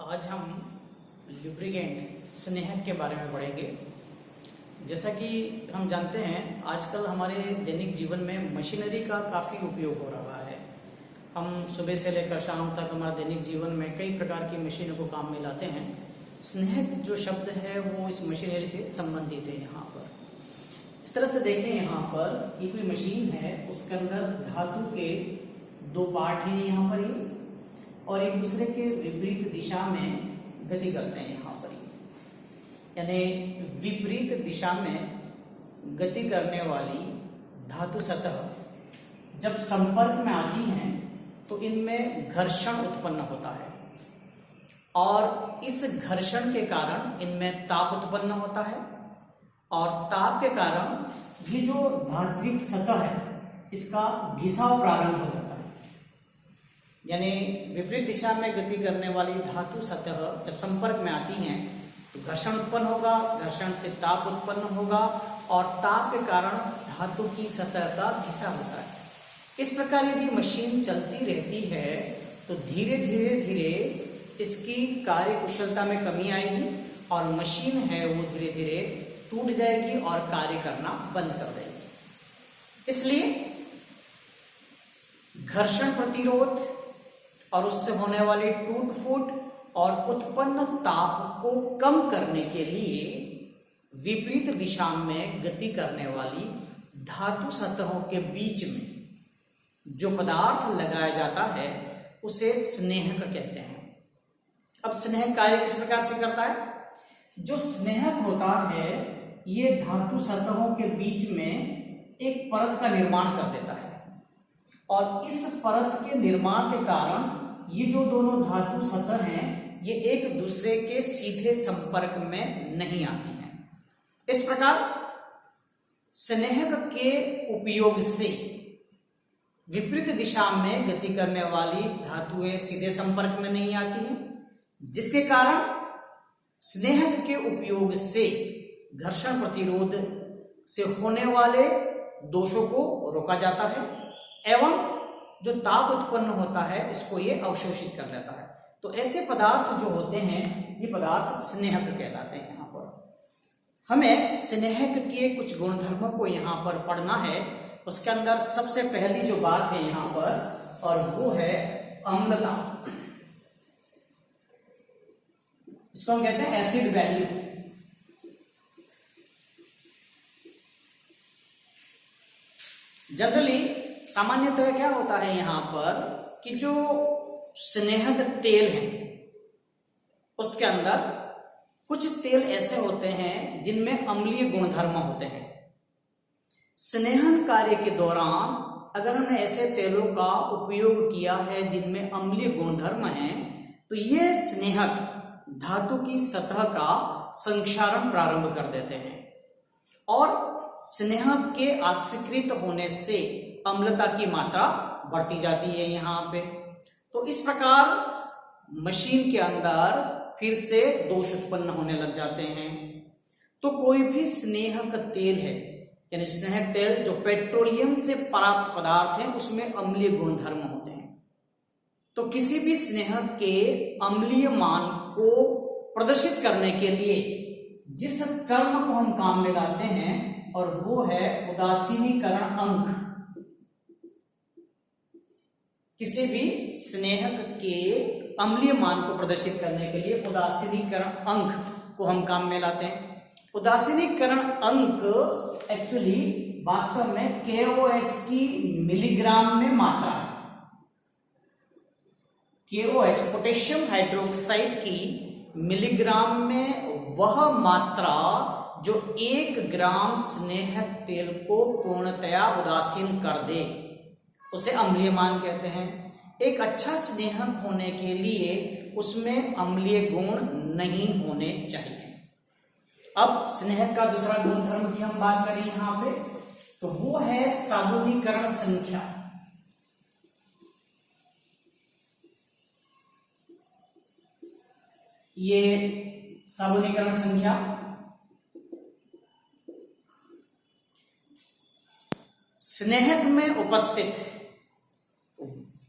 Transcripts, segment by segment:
आज हम लुब्रिकेंट स्नेहक के बारे में पढ़ेंगे। जैसा कि हम जानते हैं आजकल हमारे दैनिक जीवन में मशीनरी का काफ़ी उपयोग हो रहा है। हम सुबह से लेकर शाम तक हमारे दैनिक जीवन में कई प्रकार की मशीनों को काम में लाते हैं। स्नेहक जो शब्द है वो इस मशीनरी से संबंधित है। यहाँ पर इस तरह से देखें, यहाँ पर ये कोई मशीन है, उसके अंदर धातु के दो पार्ट हैं यहाँ पर ये, और एक दूसरे के विपरीत दिशा में गति करते हैं यहाँ पर ये। यानी विपरीत दिशा में गति करने वाली धातु सतह जब संपर्क में आती हैं तो इनमें घर्षण उत्पन्न होता है, और इस घर्षण के कारण इनमें ताप उत्पन्न होता है, और ताप के कारण ये जो धात्विक सतह है इसका घिसाव प्रारंभ हो जाता है। यानी विपरीत दिशा में गति करने वाली धातु सतह जब संपर्क में आती हैं तो घर्षण उत्पन्न होगा, घर्षण से ताप उत्पन्न होगा, और ताप के कारण धातु की सतह का घिसा होता है। इस प्रकार यदि मशीन चलती रहती है तो धीरे धीरे धीरे इसकी कार्य कुशलता में कमी आएगी और मशीन है वो धीरे धीरे टूट जाएगी और कार्य करना बंद कर देगी। इसलिए घर्षण प्रतिरोध और उससे होने वाली टूट फूट और उत्पन्न ताप को कम करने के लिए विपरीत दिशा में गति करने वाली धातु सतहों के बीच में जो पदार्थ लगाया जाता है उसे स्नेहक कहते हैं। अब स्नेहक कार्य किस प्रकार से करता है? जो स्नेहक होता है ये धातु सतहों के बीच में एक परत का निर्माण कर देता है, और इस परत के निर्माण के कारण ये जो दोनों धातु सतह हैं ये एक दूसरे के सीधे संपर्क में नहीं आती हैं। इस प्रकार स्नेहक के उपयोग से विपरीत दिशा में गति करने वाली धातुएं सीधे संपर्क में नहीं आती हैं, जिसके कारण स्नेहक के उपयोग से घर्षण प्रतिरोध से होने वाले दोषों को रोका जाता है, एवं जो ताप उत्पन्न होता है इसको ये अवशोषित कर लेता है। तो ऐसे पदार्थ जो होते हैं ये पदार्थ स्नेहक कहलाते हैं। यहाँ पर हमें स्नेहक के कुछ गुणधर्मों को यहाँ पर पढ़ना है। उसके अंदर सबसे पहली जो बात है यहाँ पर, और वो है अम्लता। इसको हम कहते हैं एसिड वैल्यू। जनरली सामान्यतः क्या होता है यहाँ पर कि जो स्नेहक तेल है उसके अंदर कुछ तेल ऐसे होते हैं जिनमें अम्लीय गुणधर्म होते हैं। स्नेहन कार्य के दौरान अगर हमने ऐसे तेलों का उपयोग किया है जिनमें अम्लीय गुणधर्म हैं तो ये स्नेहक धातु की सतह का संक्षारण प्रारंभ कर देते हैं, और स्नेहक के ऑक्सीकृत होने से अम्लता की मात्रा बढ़ती जाती है यहाँ पे। तो इस प्रकार मशीन के अंदर फिर से दोष उत्पन्न होने लग जाते हैं। तो कोई भी स्नेहक तेल है, यानी स्नेहक तेल जो पेट्रोलियम से प्राप्त पदार्थ है उसमें अम्लीय गुणधर्म होते हैं। तो किसी भी स्नेहक के अम्लीय मान को प्रदर्शित करने के लिए जिस कर्म को हम काम में लाते हैं और वो है उदासीनीकरण अंक। किसी भी स्नेहक के अम्लीय मान को प्रदर्शित करने के लिए उदासीनीकरण अंक को हम काम में लाते हैं। उदासीनीकरण अंक एक्चुअली वास्तव में KOH की मिलीग्राम में मात्रा है। KOH पोटेशियम हाइड्रोक्साइड की मिलीग्राम में वह मात्रा जो 1 ग्राम स्नेहक तेल को पूर्णतया उदासीन कर दे उसे अम्लीय मान कहते हैं। एक अच्छा स्नेहक होने के लिए उसमें अम्लीय गुण नहीं होने चाहिए। अब स्नेहक का दूसरा गुणधर्म की हम बात करें यहाँ पे तो वो है साबुनीकरण संख्या। ये साबुनीकरण संख्या स्नेहक में उपस्थित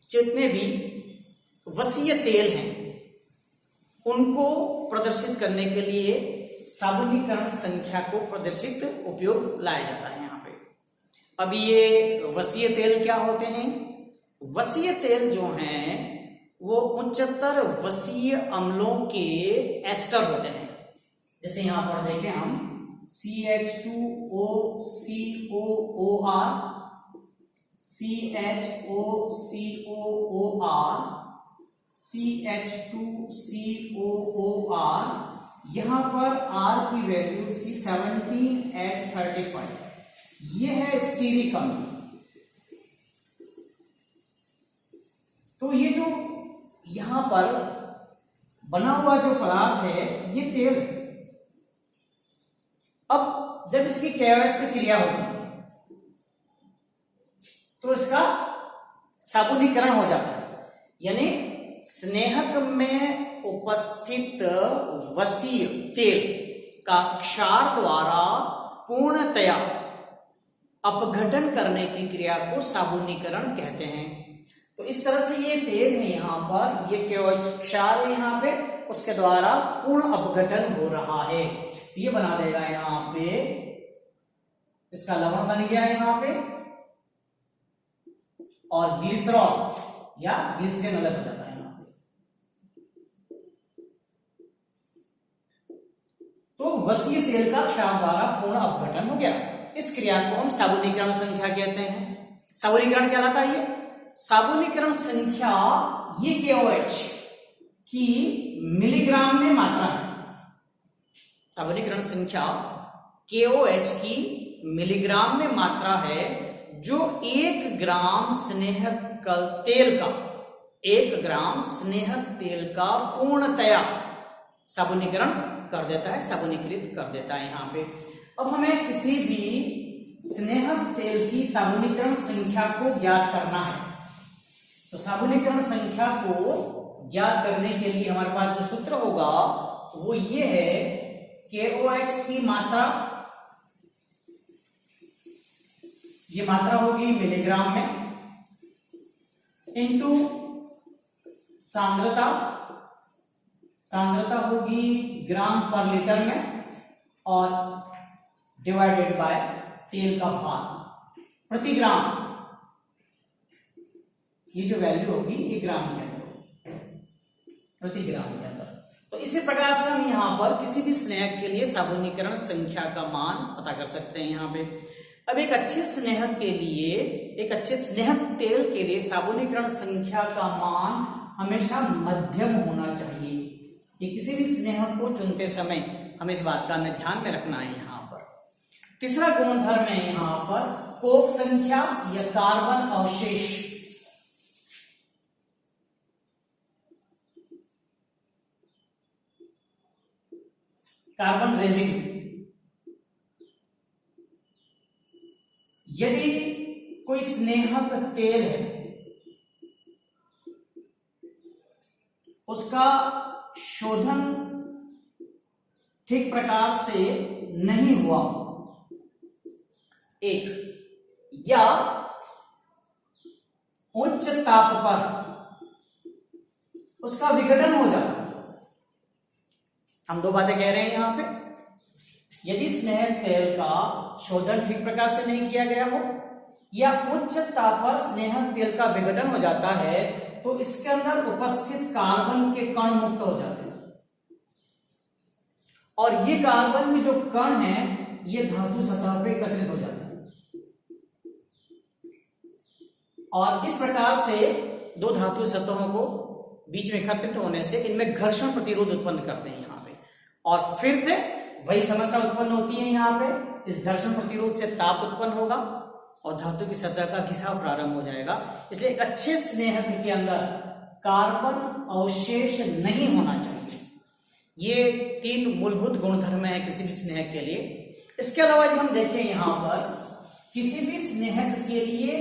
जितने भी वसीय तेल हैं उनको प्रदर्शित करने के लिए साबुनीकरण संख्या को प्रदर्शित उपयोग लाया जाता है यहाँ पे। अब ये वसीय तेल क्या होते हैं? वसीय तेल जो हैं वो उच्चतर वसीय अम्लों के एस्टर होते हैं। जैसे यहां पर देखें हम CH2OCOOR, CHOCOOR, CH2COOR, यहां पर R की वैल्यू C17H35, ये है स्टीरिक अम्ल। तो ये जो यहां पर बना हुआ जो पदार्थ है ये तेल है। अब जब इसकी KOH से क्रिया होती है तो इसका साबुनीकरण हो जाता है, यानी स्नेहक में उपस्थित वसीय तेल का क्षार द्वारा पूर्णतया अपघटन करने की क्रिया को साबुनीकरण कहते हैं। तो इस तरह से ये तेल है यहाँ पर, ये KOH क्षार है यहाँ पे, उसके द्वारा पूर्ण अपघटन हो रहा है। ये बना देगा यहाँ पे, इसका लवण बन गया यहाँ पे, और ग्लिसरॉल या ग्लिसरीन अलग हो जाता है यहां से। तो वसीय तेल का क्षार द्वारा पूर्ण अपघटन हो गया। इस क्रिया को हम साबुनीकरण संख्या कहते हैं। साबुनीकरण कहलाता है ये। साबुनीकरण संख्या ये KOH की मिलीग्राम में मात्रा है। साबुनीकरण संख्या KOH की मिलीग्राम में मात्रा है, जो 1 ग्राम स्नेहक तेल का 1 ग्राम स्नेहक तेल का पूर्णतया साबुनीकरण कर देता है, साबुनीकृत कर देता है यहाँ पे। अब हमें किसी भी स्नेहक तेल की साबुनीकरण संख्या को ज्ञात करना है। तो साबुनीकरण संख्या को ज्ञात करने के लिए हमारे पास जो सूत्र होगा वो ये है, KOH की मात्रा, ये मात्रा होगी मिलीग्राम में, इंटू सांद्रता, सांद्रता होगी ग्राम पर लीटर में, और डिवाइडेड बाय तेल का भार प्रति ग्राम। ये जो वैल्यू होगी ये ग्राम के अंदर, प्रति ग्राम के अंदर। तो इसी प्रकार से हम यहाँ पर किसी भी स्नेहक के लिए साबुनीकरण संख्या का मान पता कर सकते हैं यहाँ पे। अब एक अच्छे स्नेहक के लिए, एक अच्छे स्नेहक तेल के लिए साबुनीकरण संख्या का मान हमेशा मध्यम होना चाहिए। ये किसी भी स्नेहक को चुनते समय हमें इस बात का हमें ध्यान में रखना है यहाँ पर। तीसरा गुणधर्म है यहाँ पर कोक संख्या या कार्बन अवशेष। Carbon residue. यदि कोई स्नेहक तेल है, उसका शोधन ठीक प्रकार से नहीं हुआ, एक, या उच्च ताप पर उसका विघटन हो जाता है। हम दो बातें कह रहे हैं यहां पे। यदि स्नेहक तेल का शोधन ठीक प्रकार से नहीं किया गया हो, या उच्च ताप पर स्नेहक तेल का विघटन हो जाता है, तो इसके अंदर उपस्थित कार्बन के कण मुक्त हो जाते हैं, और ये कार्बन में जो कण हैं ये धातु सतह पे एकत्रित हो जाते हैं, और इस प्रकार से दो धातु सतहों को बीच में एकत्रित होने से इनमें घर्षण प्रतिरोध उत्पन्न करते हैं यहाँ पे, और फिर से वही समस्या उत्पन्न होती है यहाँ पे। इस घर्षण प्रतिरोध से ताप उत्पन्न होगा और धातु की सतह का घिसाव प्रारंभ हो जाएगा। इसलिए एक अच्छे स्नेहक के अंदर कार्बन अवशेष नहीं होना चाहिए। ये 3 मूलभूत गुणधर्म है किसी भी स्नेहक के लिए। इसके अलावा यदि हम देखें यहाँ पर, किसी भी स्नेहक के लिए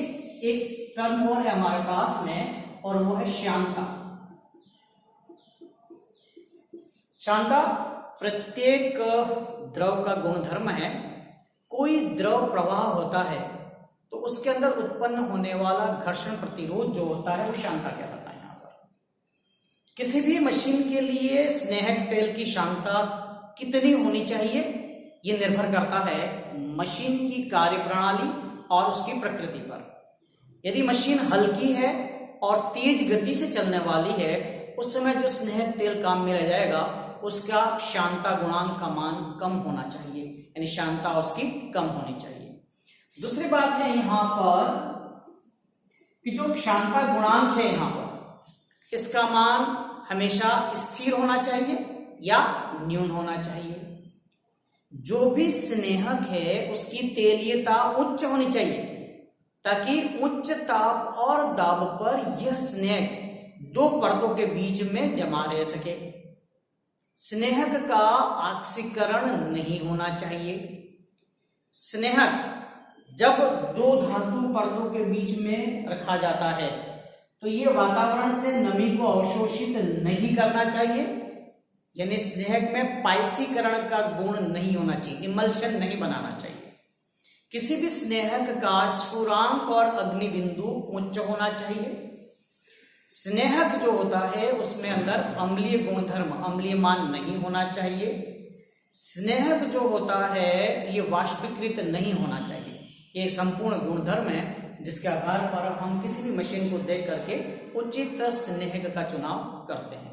एक टर्म और है हमारे पास में, और वो है श्यानता। श्यानता प्रत्येक द्रव का गुणधर्म है। कोई द्रव प्रवाह होता है तो उसके अंदर उत्पन्न होने वाला घर्षण प्रतिरोध जो होता है वो श्यानता कहलाता है। यहाँ पर किसी भी मशीन के लिए स्नेहक तेल की सांद्रता कितनी होनी चाहिए, ये निर्भर करता है मशीन की कार्यप्रणाली और उसकी प्रकृति पर। यदि मशीन हल्की है और तेज गति से चलने वाली है, उस समय जो स्नेहक तेल काम में रह जाएगा उसका शांता गुणांक का मान कम होना चाहिए, यानी शांता उसकी कम होनी चाहिए। दूसरी बात है यहां पर कि जो शांता गुणांक है यहां पर, इसका मान हमेशा स्थिर होना चाहिए या न्यून होना चाहिए। जो भी स्नेहक है उसकी तेलीयता उच्च होनी चाहिए, ताकि उच्च ताप और दाब पर यह स्नेहक दो परतों के बीच में जमा रह सके। स्नेहक का ऑक्सीकरण नहीं होना चाहिए। स्नेहक जब दो धातु परतों के बीच में रखा जाता है तो ये वातावरण से नमी को अवशोषित नहीं करना चाहिए, यानी स्नेहक में पाइसीकरण का गुण नहीं होना चाहिए, इमल्शन नहीं बनाना चाहिए। किसी भी स्नेहक का स्फुरांक और अग्नि बिंदु उच्च होना चाहिए। स्नेहक जो होता है उसमें अंदर अम्लीय गुणधर्म, अम्लीय मान नहीं होना चाहिए। स्नेहक जो होता है ये वाष्पीकृत नहीं होना चाहिए। ये संपूर्ण गुणधर्म है जिसके आधार पर हम किसी भी मशीन को देख करके उचित स्नेहक का चुनाव करते हैं।